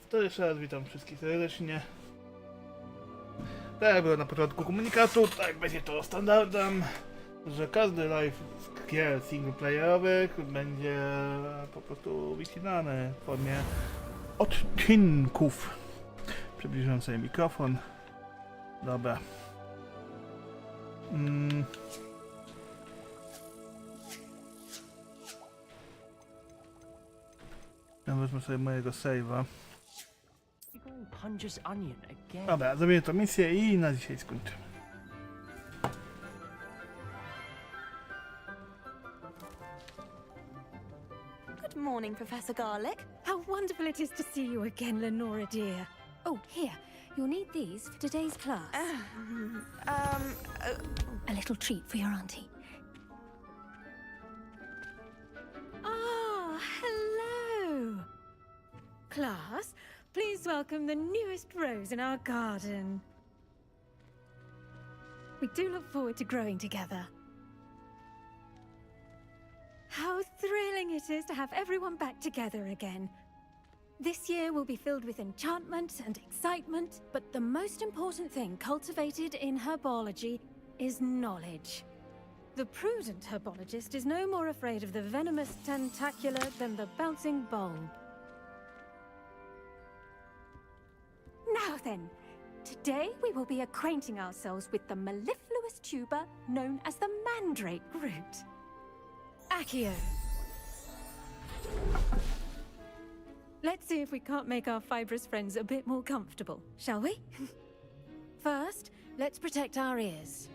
To jeszcze raz witam wszystkich serdecznie. Tak jak było na początku komunikatu, tak będzie to standardem, że każdy live z gier singleplayerowych będzie po prostu wycinany w formie odcinków. Przybliżam sobie mikrofon. Dobra. Ja wezmę sobie mojego save'a. Dobra, zrobię to misję i na dzisiaj skończymy. Good morning, Professor Garlic. How wonderful it is to see you again, Lenora dear. Oh, here, you'll need these for today's class. A little treat for your auntie. Ah, hello. Class, please welcome the newest rose in our garden. We do look forward to growing together. How thrilling it is to have everyone back together again. This year will be filled with enchantment and excitement, but the most important thing cultivated in herbology is knowledge. The prudent herbologist is no more afraid of the venomous tentacular than the bouncing bulb. Now then, today we will be acquainting ourselves with the mellifluous tuber known as the mandrake root. Accio. Let's see if we can't make our fibrous friends a bit more comfortable, shall we? First, let's protect our ears.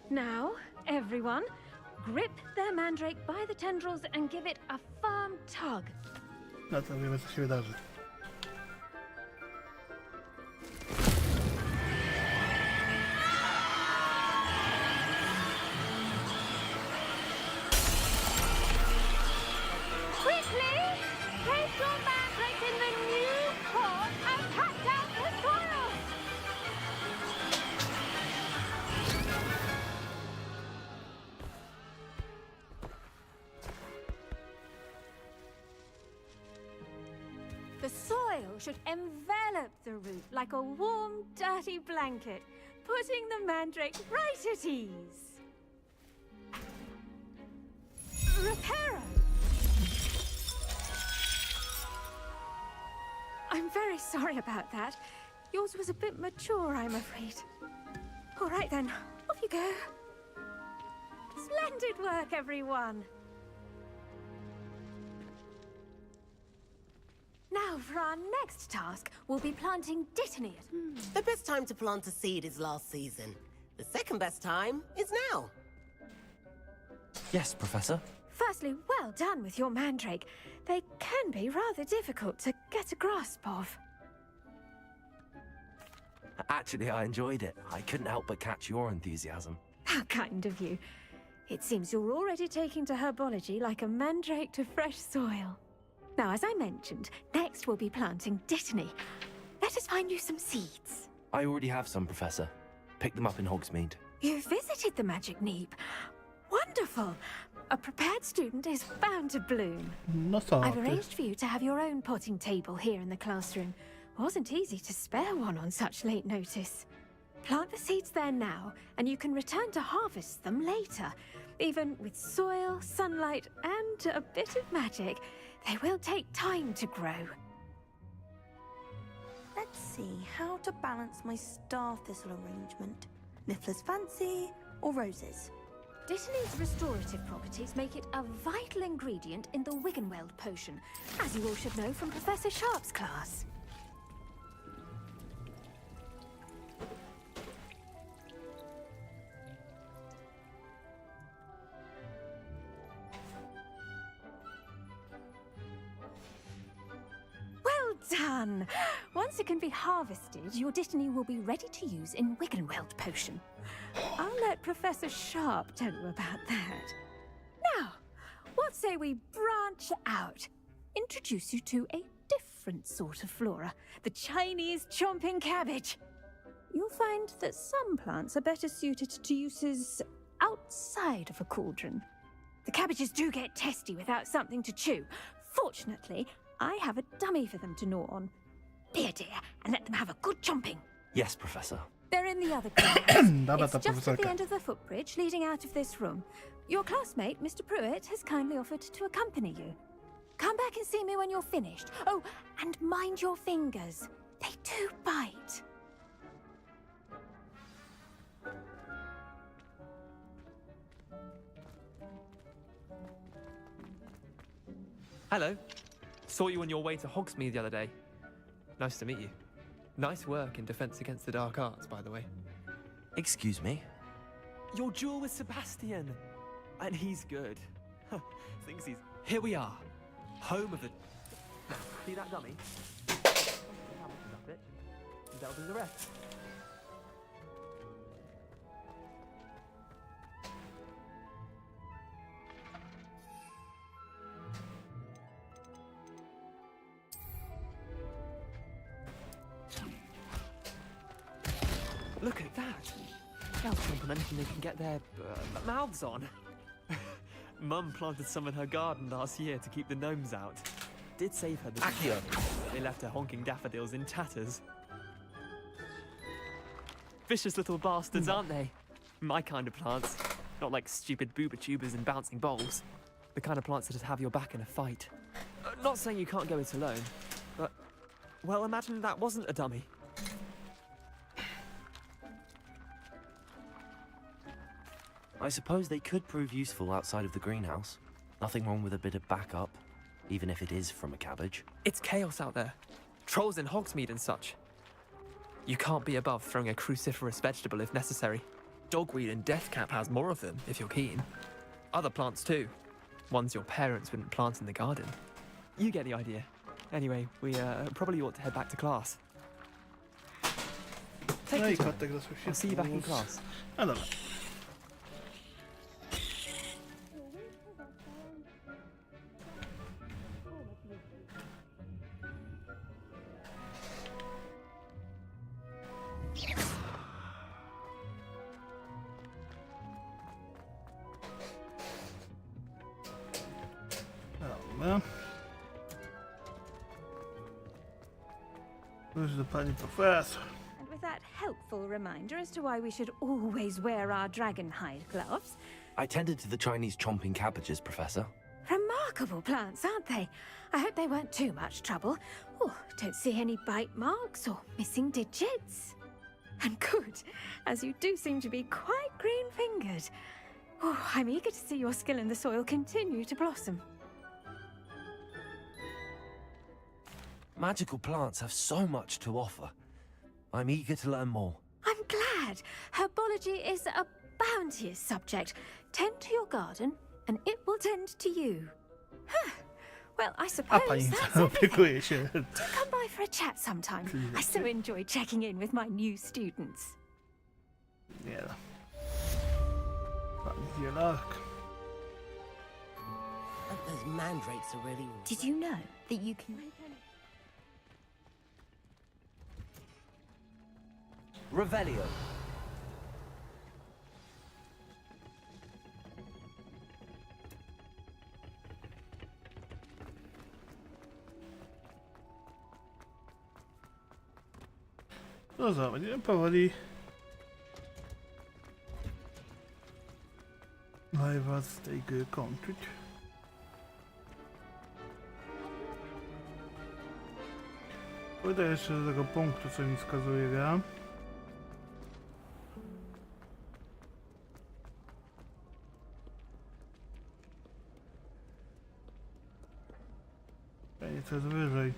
Now, everyone, grip their mandrake by the tendrils and give it a firm tug. No to wiemy, co się wydarzy. Quickly, place your mandrake in the new pot and cut down the soil. The soil should envelop the root like a warm, dirty blanket, putting the mandrake right at ease. Reparo! I'm very sorry about that. Yours was a bit mature, I'm afraid. All right then, off you go. Splendid work, everyone. Now, for our next task, we'll be planting dittany. The best time to plant a seed is last season. The second best time is now. Yes, Professor. Firstly, well done with your mandrake. They can be rather difficult to get a grasp of. Actually, I enjoyed it. I couldn't help but catch your enthusiasm. How kind of you. It seems you're already taking to herbology like a mandrake to fresh soil. Now, as I mentioned, next we'll be planting dittany. Let us find you some seeds. I already have some, Professor. Picked them up in Hogsmeade. You visited the Magic Neep. Wonderful. A prepared student is bound to bloom. No co I've ty? arranged for you to have your own potting table here in the classroom. Wasn't easy to spare one on such late notice. Plant the seeds there now, and you can return to harvest them later. Even with soil, sunlight, and a bit of magic, they will take time to grow. Let's see how to balance my star thistle arrangement. Niffler's fancy or roses? Dittany's restorative properties make it a vital ingredient in the Wiggenweld potion, as you all should know from Professor Sharp's class. Well done! Once it can be harvested, your dittany will be ready to use in Wiggenweld potion. I'll let Professor Sharp tell you about that. Now, what say we branch out? Introduce you to a different sort of flora, the Chinese chomping cabbage. You'll find that some plants are better suited to uses outside of a cauldron. The cabbages do get testy without something to chew. Fortunately, I have a dummy for them to gnaw on. Be a dear and let them have a good chomping. Yes, Professor. They're in the other greenhouse. Dobra, It's ta just at the profesorka. end of the footbridge leading out of this room. Your classmate, Mr. Pruitt, has kindly offered to accompany you. Come back and see me when you're finished. Oh, and mind your fingers. They do bite. Hello. Saw you on your way to Hogsmeade the other day. Nice to meet you. Nice work in Defense Against the Dark Arts, by the way. Excuse me? Your duel with Sebastian! And he's good. Thinks he's... Here we are. Home of the... See that dummy? That'll do the rest. Look at that! They'll jump on anything they can get their mouths on. Mum planted some in her garden last year to keep the gnomes out. Did save her the... Accio. They left her honking daffodils in tatters. Vicious little bastards, aren't they? My kind of plants. Not like stupid booba tubers and bouncing bowls. The kind of plants that have your back in a fight. Not saying you can't go it alone, but... Well, imagine that wasn't a dummy. I suppose they could prove useful outside of the greenhouse. Nothing wrong with a bit of backup, even if it is from a cabbage. It's chaos out there. Trolls in Hogsmeade and such. You can't be above throwing a cruciferous vegetable if necessary. Dogweed and deathcap has more of them, if you're keen. Other plants too. Ones your parents wouldn't plant in the garden. You get the idea. Anyway, we probably ought to head back to class. Take No your i time. kotek zasłyszy. I'll see you back in class. No dobra. Dobra. Już do pani profesor. And with that helpful reminder as to why we should always wear our dragon hide gloves. I tended to the Chinese chomping cabbages, Professor. Remarkable plants, aren't they? I hope they weren't too much trouble. Oh, don't see any bite marks or missing digits. And good, as you do seem to be quite green-fingered. Oh, I'm eager to see your skill in the soil continue to blossom. Magical plants have so much to offer. I'm eager to learn more. I'm glad. Herbology is a bounteous subject. Tend to your garden, and it will tend to you. Huh. Well, I A suppose pani that's everything. opiekuje się. Do come by for a chat sometime. I so enjoy checking in with my new students. Nie no. Pani zielark. Those mandrakes are really... Did you know that you can make Revelio. No co, będziemy powoli live'a z tej gry kończyć. Pójdę jeszcze do tego punktu, co mi wskazuje gra. Nieco jest wyżej.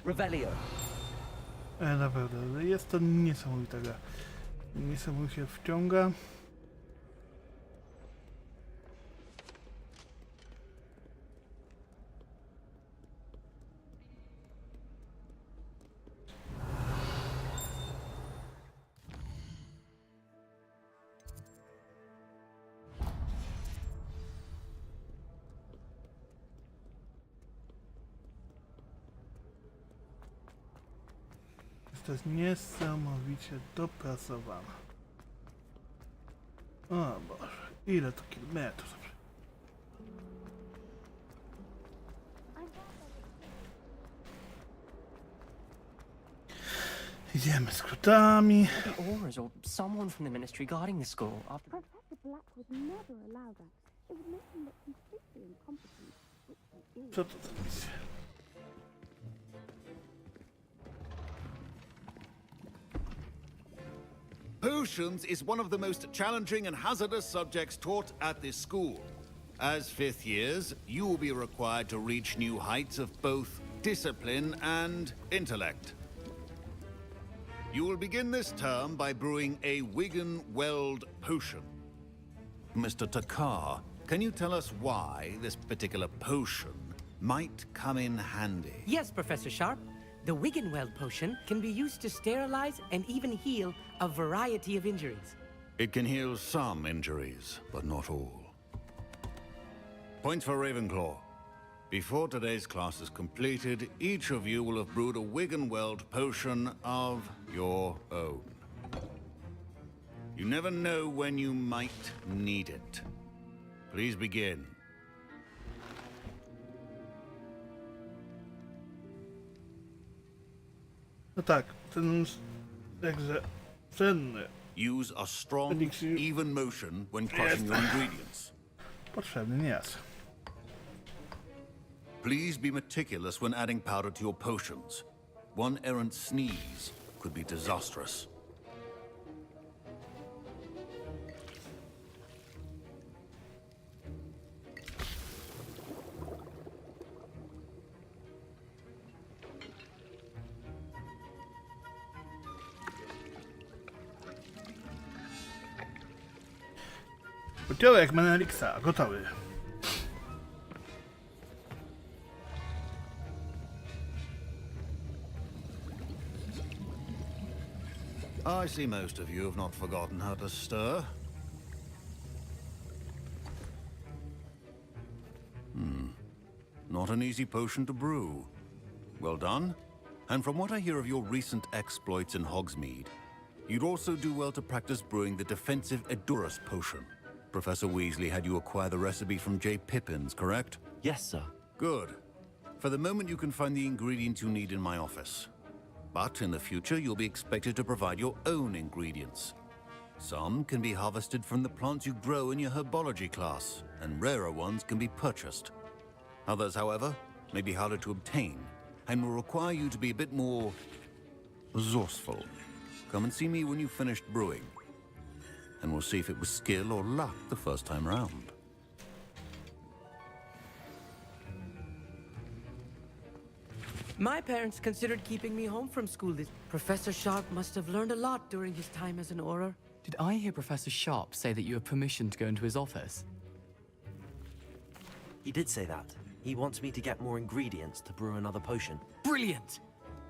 Revelio. Naprawdę, jest to niesamowita gra. Niesamowicie wciąga. To jest niesamowicie dopracowane. O Boże, ile to kilometrów? Idziemy skrótami. The Aurors or someone from the ministry guarding the school after... Professor Black would never allow that. It would make him look completely incompetent, which he is. Co to za misja? Potions is one of the most challenging and hazardous subjects taught at this school. As fifth years, you will be required to reach new heights of both discipline and intellect. You will begin this term by brewing a Wiggen-Weld potion. Mr. Takar, can you tell us why this particular potion might come in handy? Yes, Professor Sharp. The Wiggen-Weld potion can be used to sterilize and even heal a variety of injuries. It can heal some injuries, but not all. Points for Ravenclaw. Before today's class is completed, each of you will have brewed a Wiggen-Weld potion of your own. You never know when you might need it. Please begin. No tak, ten także cenny, Use a strong, Elixir. even motion when crushing your ingredients. potrzebny nie jest. Please be meticulous when adding powder to your potions. One errant sneeze could be disastrous. Kociołek Menelixa, gotowy. I see most of you have not forgotten how to stir. Not an easy potion to brew. Well done. And from what I hear of your recent exploits in Hogsmeade, you'd also do well to practice brewing the defensive Edurus potion. Professor Weasley had you acquire the recipe from J. Pippin's, correct? Yes, sir. Good. For the moment, you can find the ingredients you need in my office. But in the future, you'll be expected to provide your own ingredients. Some can be harvested from the plants you grow in your herbology class, and rarer ones can be purchased. Others, however, may be harder to obtain, and will require you to be a bit more resourceful. Come and see me when you've finished brewing, and we'll see if it was skill or luck the first time round. My parents considered keeping me home from school. This Professor Sharp must have learned a lot during his time as an Auror. Did I hear Professor Sharp say that you have permission to go into his office? He did say that. He wants me to get more ingredients to brew another potion. Brilliant!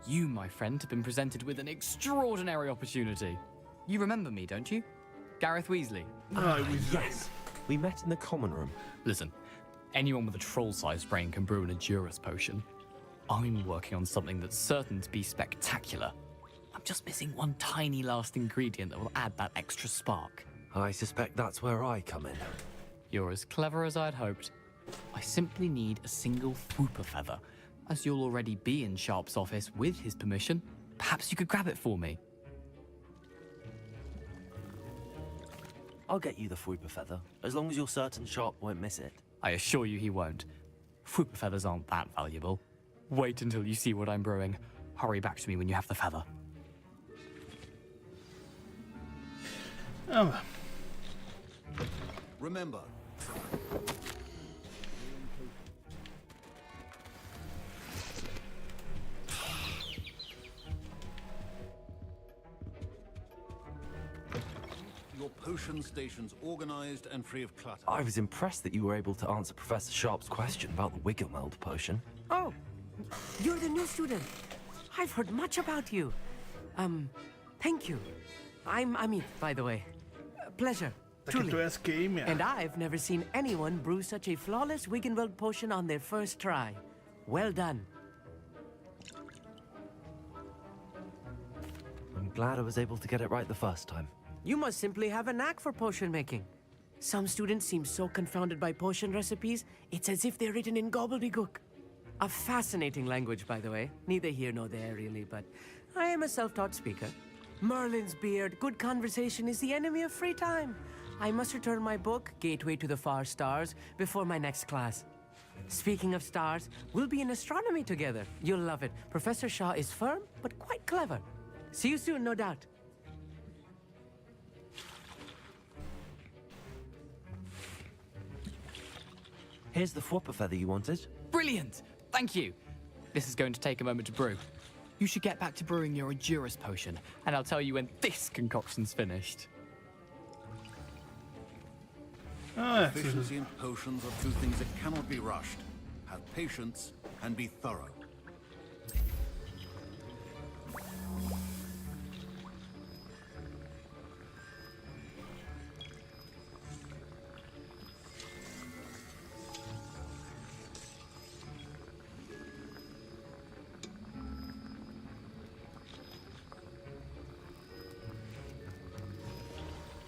You, my friend, have been presented with an extraordinary opportunity. You remember me, don't you? Gareth Weasley. Yes! We met in the common room. Listen, anyone with a troll-sized brain can brew an Edurus potion. I'm working on something that's certain to be spectacular. I'm just missing one tiny last ingredient that will add that extra spark. I suspect that's where I come in. You're as clever as I'd hoped. I simply need a single Whooper feather. As you'll already be in Sharp's office with his permission, perhaps you could grab it for me. I'll get you the Whooper feather, as long as you're certain Sharp won't miss it. I assure you he won't. Whooper feathers aren't that valuable. Wait until you see what I'm brewing. Hurry back to me when you have the feather. Dobra. Remember, your potion station's organized and free of clutter. I was impressed that you were able to answer Professor Sharp's question about the Wiggen-Weld potion. Oh, you're the new student. I've heard much about you. Thank you. I'm Amit, by the way. Pleasure, Takie truly. tureckie imię. And I've never seen anyone brew such a flawless Wiggen-Weld potion on their first try. Well done. glad I was able to get it right the first time. You must simply have a knack for potion making. Some students seem so confounded by potion recipes, it's as if they're written in gobbledygook. A fascinating language, by the way. Neither here nor there, really, but I am a self-taught speaker. Merlin's beard, good conversation is the enemy of free time. I must return my book, Gateway to the Far Stars, before my next class. Speaking of stars, we'll be in astronomy together. You'll love it. Professor Shaw is firm, but quite clever. See you soon, no doubt. Here's the flopper feather you wanted. Brilliant! Thank you. This is going to take a moment to brew. You should get back to brewing your Endurus potion, and I'll tell you when this concoction's finished. Ah, Efficiency in potions are two things that cannot be rushed. Have patience and be thorough.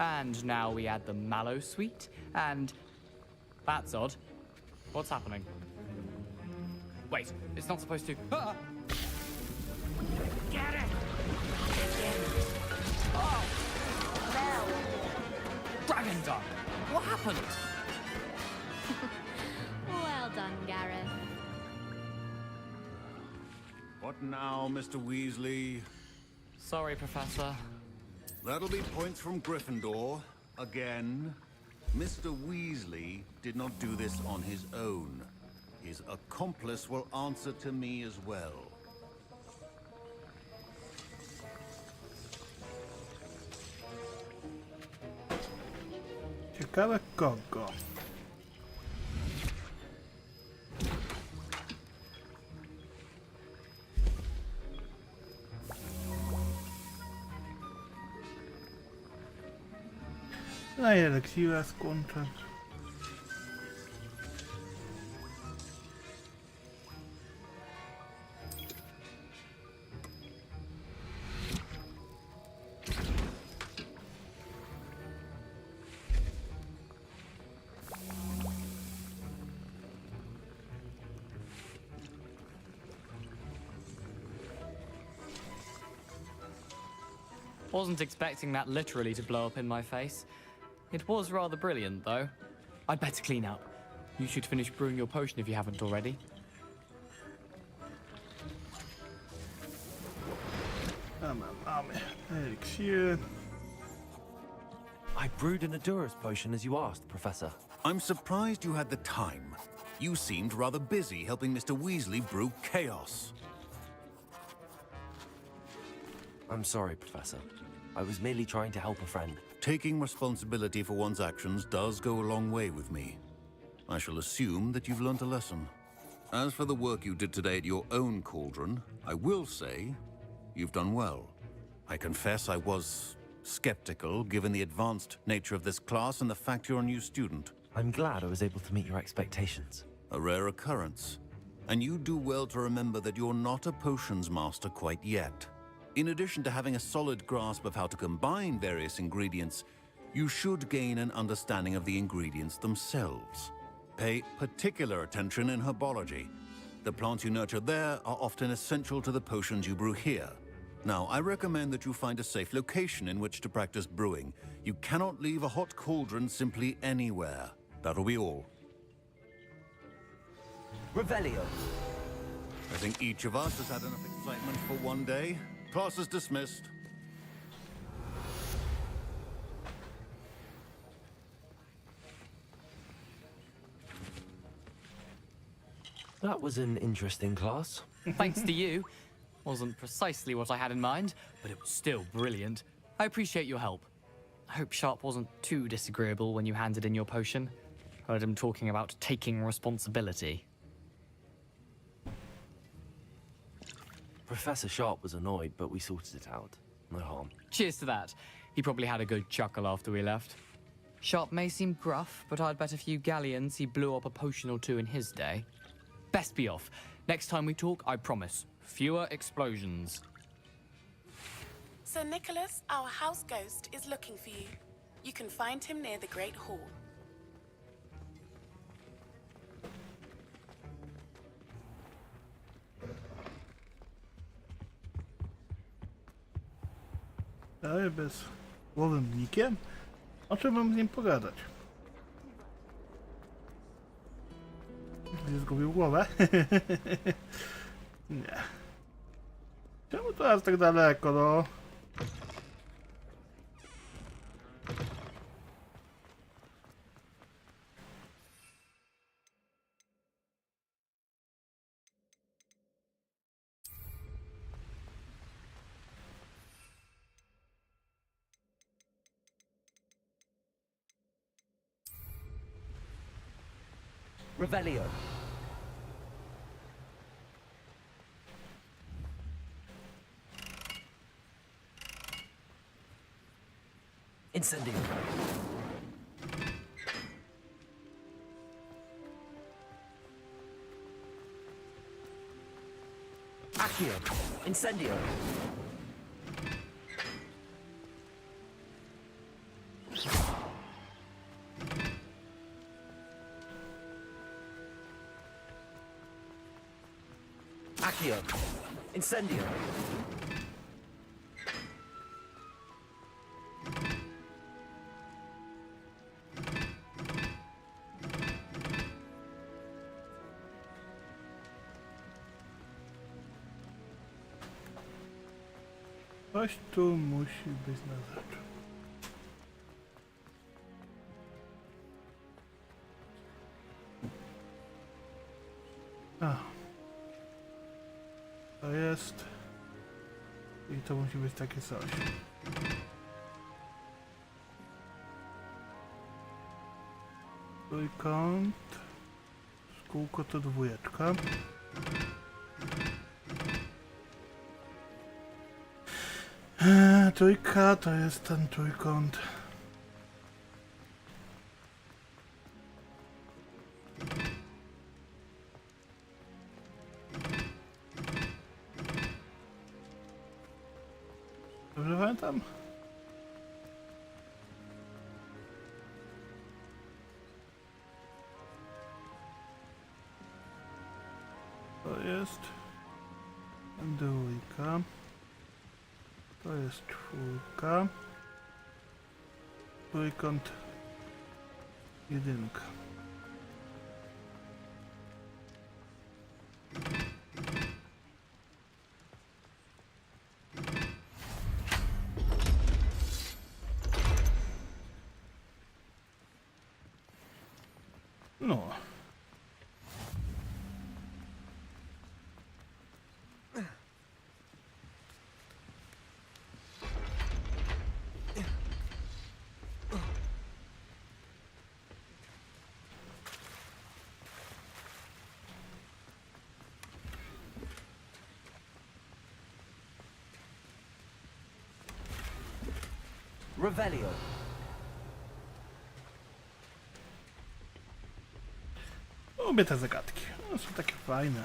And now we add the mallow sweet, and... That's odd. What's happening? Wait, it's not supposed to... Ah! Get it! Oh! Dragon Dog! What happened? Well done, Gareth. What now, Mr. Weasley? Sorry, Professor. That'll be points from Gryffindor. Again. Mr. Weasley did not do this on his own. His accomplice will answer to me as well. ciekawe kogo. No i eliksira skończę. Wasn't expecting that literally to blow up in my face. It was rather brilliant, though. I'd better clean up. You should finish brewing your potion if you haven't already. Mamy eliksiry. I brewed an Endurus potion as you asked, Professor. I'm surprised you had the time. You seemed rather busy helping Mr. Weasley brew chaos. I'm sorry, Professor. I was merely trying to help a friend. Taking responsibility for one's actions does go a long way with me. I shall assume that you've learnt a lesson. As for the work you did today at your own cauldron, I will say you've done well. I confess I was skeptical given the advanced nature of this class and the fact you're a new student. I'm glad I was able to meet your expectations. A rare occurrence. And you do well to remember that you're not a potions master quite yet. In addition to having a solid grasp of how to combine various ingredients, you should gain an understanding of the ingredients themselves. Pay particular attention in herbology. The plants you nurture there are often essential to the potions you brew here. Now, I recommend that you find a safe location in which to practice brewing. You cannot leave a hot cauldron simply anywhere. That'll be all. Revelio. I think each of us has had enough excitement for one day. Class is dismissed. That was an interesting class. Thanks to you. Wasn't precisely what I had in mind, but it was still brilliant. I appreciate your help. I hope Sharp wasn't too disagreeable when you handed in your potion. Heard him talking about taking responsibility. Professor Sharp was annoyed, but we sorted it out. No harm. Cheers to that. He probably had a good chuckle after we left. Sharp may seem gruff, but I'd bet a few galleons he blew up a potion or two in his day. Best be off. Next time we talk, I promise, fewer explosions. Sir Nicholas, our house ghost, is looking for you. You can find him near the Great Hall. Ale bez głowym nikiem? O czym mam z nim pogadać? Nie zgubił głowę? Nie. Czemu to aż tak daleko, no? Revelio. Incendio. Accio. Incendio. Accio. Incendio. Coś tu musi być na rzecz. A. To jest... I to musi być takie coś. Trójkąt. Kółko to dwójeczka. Trójka to jest ten trójkąt. Dobrze pamiętam? To jest dwójka. To jest czwórka. Trójkąt jedynka. No. Revelio. Lubię te zagadki. One są takie fajne.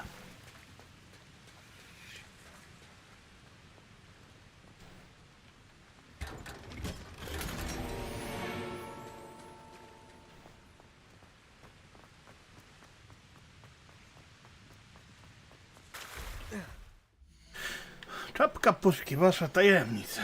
Czapka poszukiwacza tajemnic.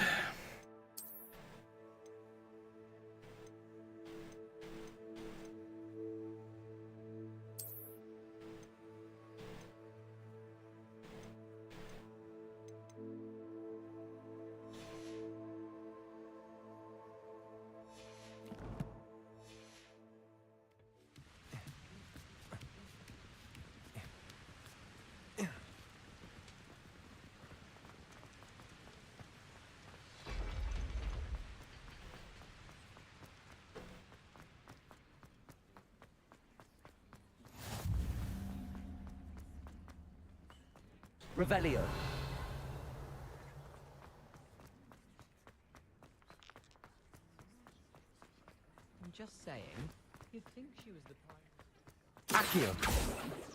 Revelio. I'm just saying, you'd think she was the prime. Accio.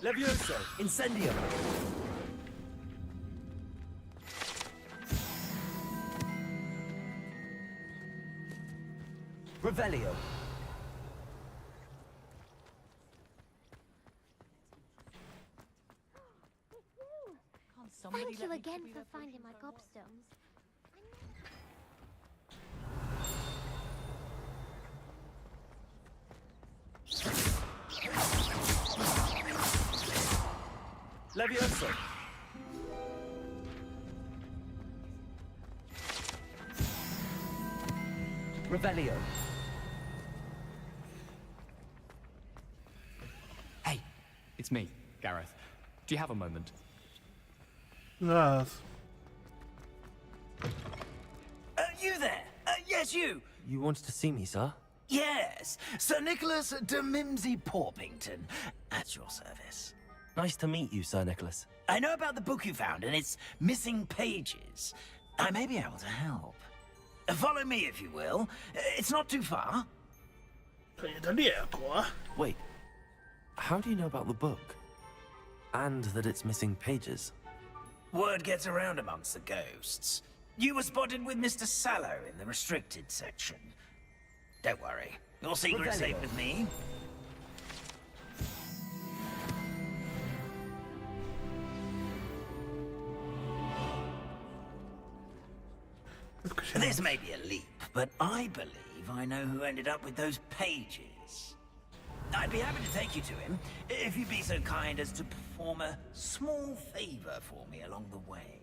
Levioso. Incendio. Revelio. Thank you again for finding my gobstones. Levioso. Revelio. Hey, it's me, Gareth. Do you have a moment? Zaraz. You there? Yes, you. You wanted to see me, sir? Yes, Sir Nicholas de Mimsy Porpington, at your service. Nice to meet you, Sir Nicholas. I know about the book you found and its missing pages. I may be able to help. Follow me, if you will. It's not too far. Wait, how do you know about the book? And that it's missing pages? Word gets around amongst the ghosts. You were spotted with Mr. Sallow in the restricted section. Don't worry, your secret's safe with me. This may be a leap, but I believe I know who ended up with those pages. I'd be happy to take you to him, if you'd be so kind as to perform a small favor for me along the way.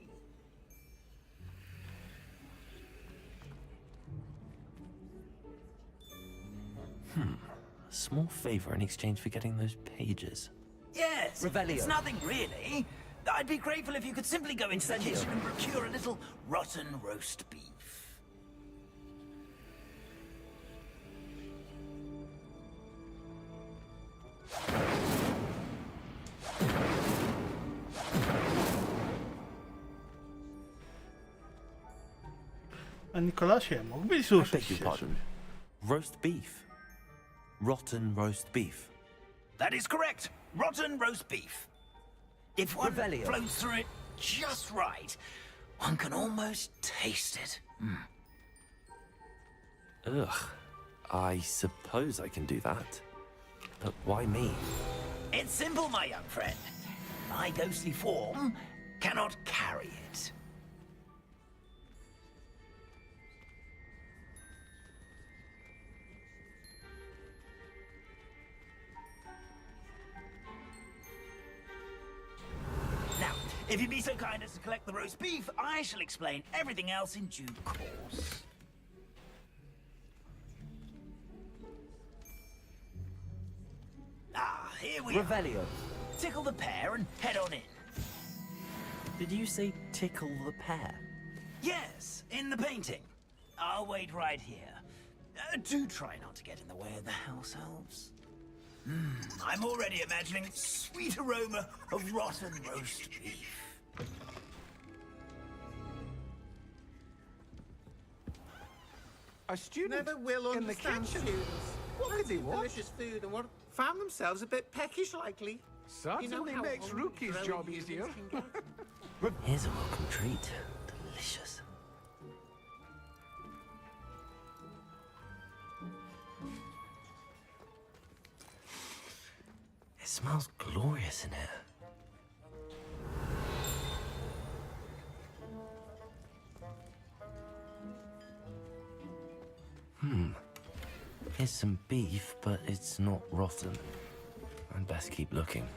A small favor in exchange for getting those pages. Yes, Revelio. it's nothing really. I'd be grateful if you could simply go into the kitchen and procure a little rotten roast beef. A Nikolasie, mógłbyś I suszyć beg your się. pardon. Roast beef. Rotten roast beef. That is correct. Rotten roast beef. If one Revelio. floats through it just right, one can almost taste it. Ugh. I suppose I can do that. But why me? It's simple, my young friend. My ghostly form cannot carry it. Now, if you'd be so kind as to collect the roast beef, I shall explain everything else in due course. Ah, here we are. Revelio. Tickle the pear and head on in. Did you say tickle the pear? Yes, in the painting. I'll wait right here. Do try not to get in the way of the house elves. I'm already imagining sweet aroma of rotten roast beef. A student Never will in the understand kitchen. students. What could they want? Delicious food and what found themselves a bit peckish likely. Certainly makes hungry Rookie's growing job humans easier. can get. Here's a welcome treat. Delicious. It smells glorious in here. Here's some beef, but it's not rotten. I'd best keep looking.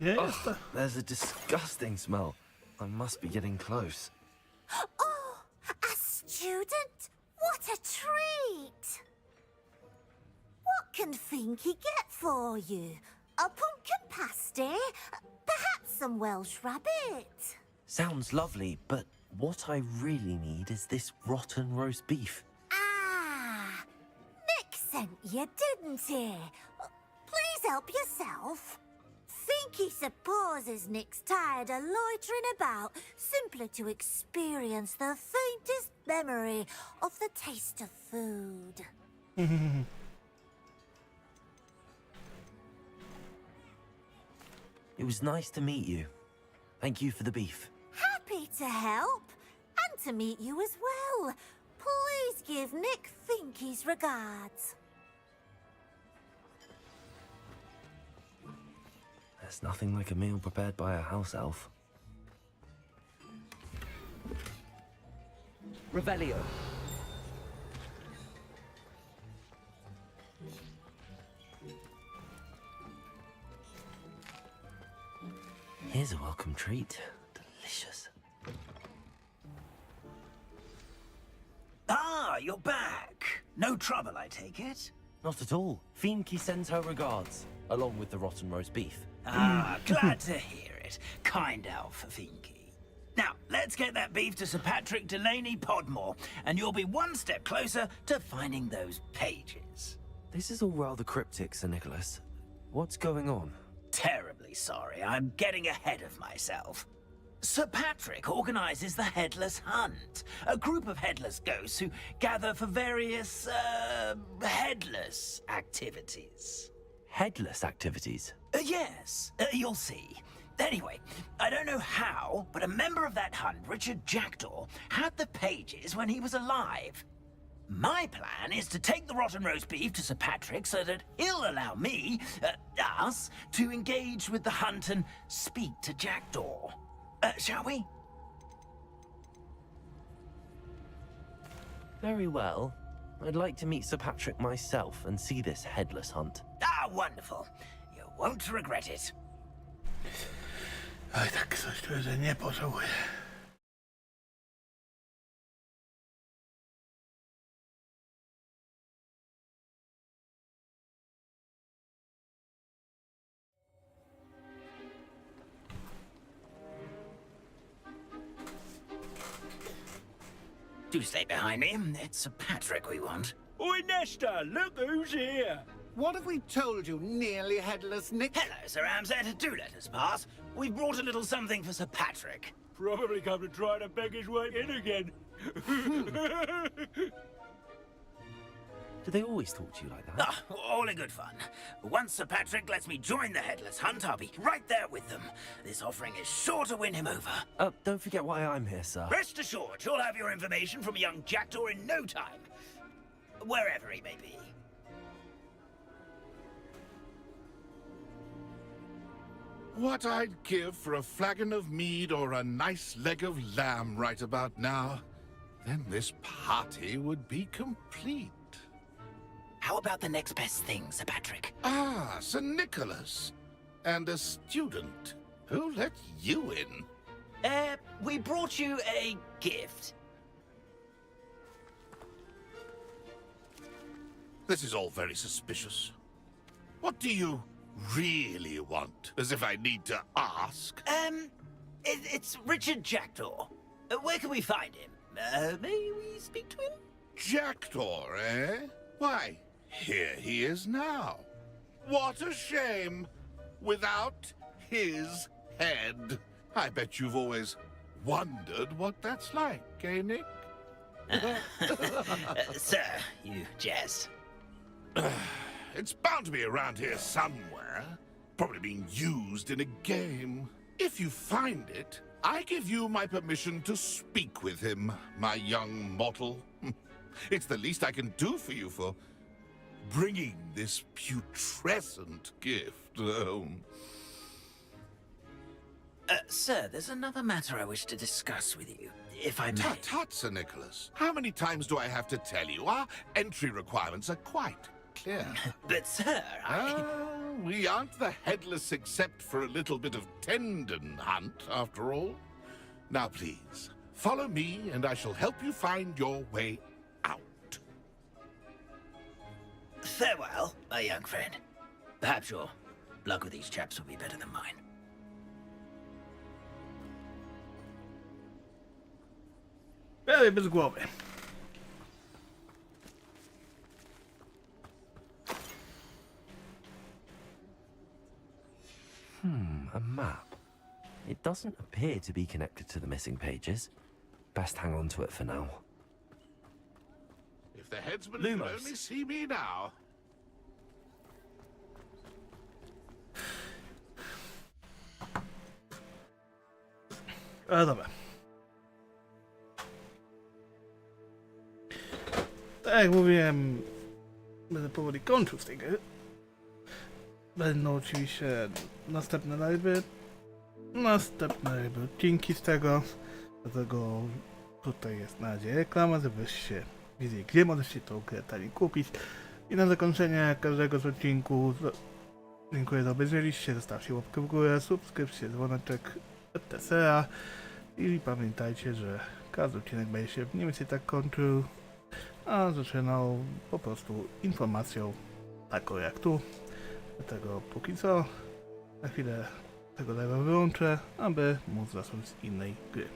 Jest. Ugh, there's a disgusting smell. I must be getting close. Oh, a student? What a treat! What can Finky get for you? A pumpkin pasty? Perhaps some Welsh rabbit? Sounds lovely, but what I really need is this rotten roast beef. Ah, Nick sent you, didn't he? Please help yourself. Finky supposes Nick's tired of loitering about, simply to experience the faintest memory of the taste of food. It was nice to meet you. Thank you for the beef. Happy to help. to meet you as well. Please give Nick Finky's regards. There's nothing like a meal prepared by a house elf. Revelio. Here's a welcome treat. Delicious. Ah, you're back. No trouble, I take it? Not at all. Finky sends her regards, along with the rotten roast beef. Ah, glad to hear it. Kind elf, Finky. Now, let's get that beef to Sir Patrick Delaney Podmore, and you'll be one step closer to finding those pages. This is all rather cryptic, Sir Nicholas. What's going on? Terribly sorry, I'm getting ahead of myself. Sir Patrick organizes the Headless Hunt, a group of headless ghosts who gather for various, headless activities. Headless activities? Yes, you'll see. Anyway, I don't know how, but a member of that hunt, Richard Jackdaw, had the pages when he was alive. My plan is to take the rotten roast beef to Sir Patrick so that he'll allow me, us, to engage with the hunt and speak to Jackdaw. Shall we? Very well. I'd like to meet Sir Patrick myself and see this headless hunt. Ah, wonderful. You won't regret it. Oj, tak coś czuję, że nie pożałuję. Do stay behind me. It's Sir Patrick we want. Oi, Nesta, look who's here. What have we told you, nearly headless Nick? Hello, Sir Amzette. Do let us pass. We've brought a little something for Sir Patrick. Probably come to try to beg his way in again. Do they always talk to you like that? Ah, all in good fun. Once Sir Patrick lets me join the Headless Hunt, I'll be right there with them. This offering is sure to win him over. Don't forget why I'm here, sir. Rest assured, you'll have your information from a young Jackdaw in no time. Wherever he may be. What I'd give for a flagon of mead or a nice leg of lamb right about now. Then this party would be complete. How about the next best thing, Sir Patrick? Ah, Sir Nicholas. And a student. Who let you in? We brought you a gift. This is all very suspicious. What do you really want? As if I need to ask. It's Richard Jackdaw. Where can we find him? May we speak to him? Jackdaw, eh? Why, here he is now. What a shame. Without his head. I bet you've always wondered what that's like, eh, Nick? Sir, you jest. It's bound to be around here somewhere. Probably being used in a game. If you find it, I give you my permission to speak with him, my young mortal. It's the least I can do for you for bringing this putrescent gift home. Sir, there's another matter I wish to discuss with you, if I may. Tut, tut, Sir Nicholas. How many times do I have to tell you? Our entry requirements are quite clear. But, sir, we aren't the headless except for a little bit of tendon hunt, after all. Now, please, follow me, and I shall help you find your way out. Farewell, my young friend. Perhaps your luck with these chaps will be better than mine. Prawie bez głowy. A map. It doesn't appear to be connected to the missing pages. Best hang on to it for now. If the headsman could Lumos. only see me now. A dobra. Tak jak mówiłem, będę powoli kończył z tej gry. Będą oczywiście następne live'y, następne odcinki z tego. Dlatego tutaj jest na razie reklama, żebyście wiedzieli, gdzie możecie tą grę taniej kupić. I na zakończenie każdego z odcinków dziękuję, że obejrzeliście, zostawcie łapkę w górę, subskrypcję, dzwoneczek, etc. I pamiętajcie, że każdy odcinek będzie się mniej więcej tak kończył, a zaczynał po prostu informacją taką jak tu. Dlatego póki co na chwilę tego live'a wyłączę, aby móc zacząć z innej gry.